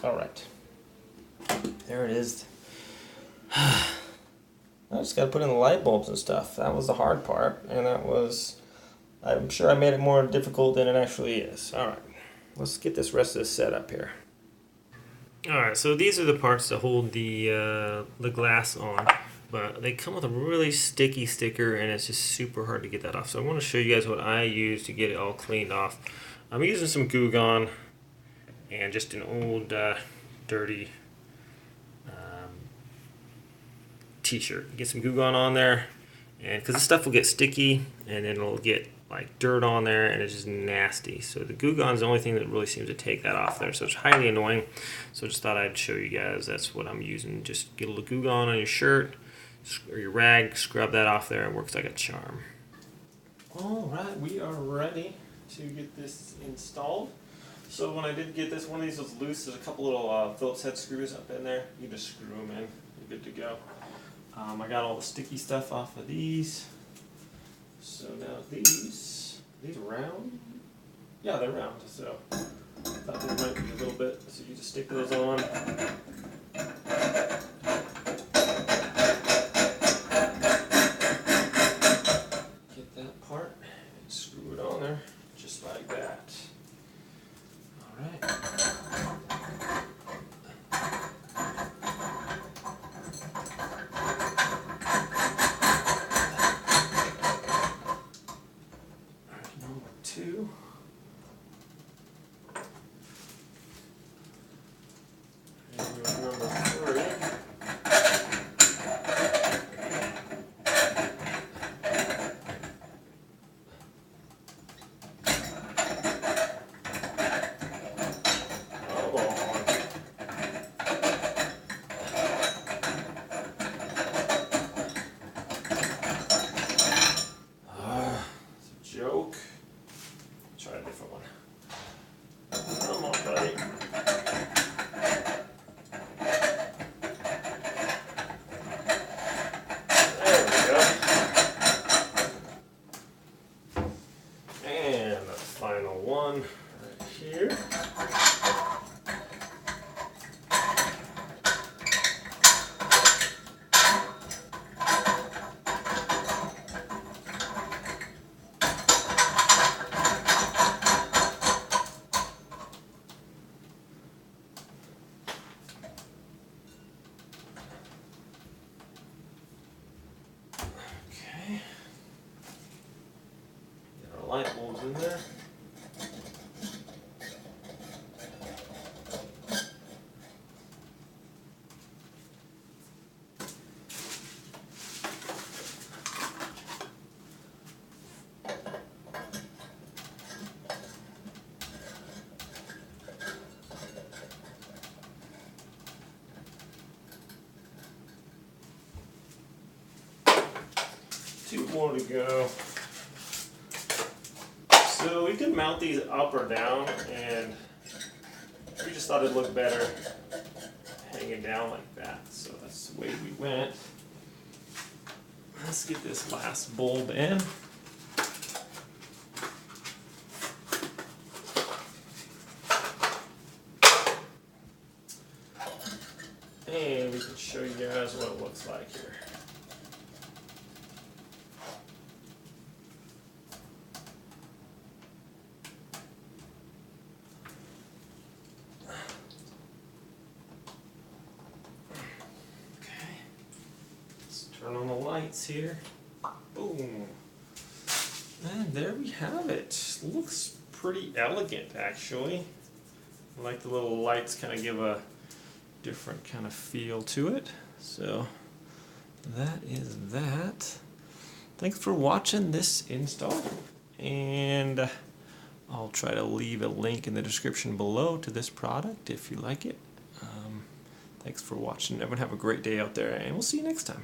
Alright. There it is. I just got to put in the light bulbs and stuff. That was the hard part, and that was, I'm sure I made it more difficult than it actually is. Alright, let's get this rest of this set up here. Alright, so these are the parts that hold the glass on, but they come with a really sticky sticker, and it's just super hard to get that off. So I want to show you guys what I use to get it all cleaned off. I'm using some Goo Gone and just an old dirty t-shirt. Get some Goo Gone on there, and because this stuff will get sticky and then it'll get like dirt on there, and it's just nasty. So the Goo Gone is the only thing that really seems to take that off there, so it's highly annoying. So I just thought I'd show you guys that's what I'm using. Just get a little Goo Gone on your shirt or your rag, scrub that off there. It works like a charm. Alright, we are ready to get this installed. So when I did get this, one of these was loose. There's a couple little Phillips head screws up in there. You just screw them in. You're good to go. I got all the sticky stuff off of these. So now these are round? Yeah, they're round. So I thought they might be a little bit. So you just stick those on. Get that part and screw it on there just like that. Alright. Number 2. And here's number 3. Joke. Try a different one. Come on, buddy. There we go. And the final one right here. Get our light bulbs in there. Two more to go. So we can mount these up or down, and we just thought it'd look better hanging down like that. So that's the way we went. Let's get this last bulb in. And we can show you guys what it looks like here. Turn on the lights here. Boom. And there we have it. Looks pretty elegant, actually. I like the little lights, kind of give a different kind of feel to it. So that is that. Thanks for watching this install. And I'll try to leave a link in the description below to this product if you like it. Thanks for watching. Everyone have a great day out there, and we'll see you next time.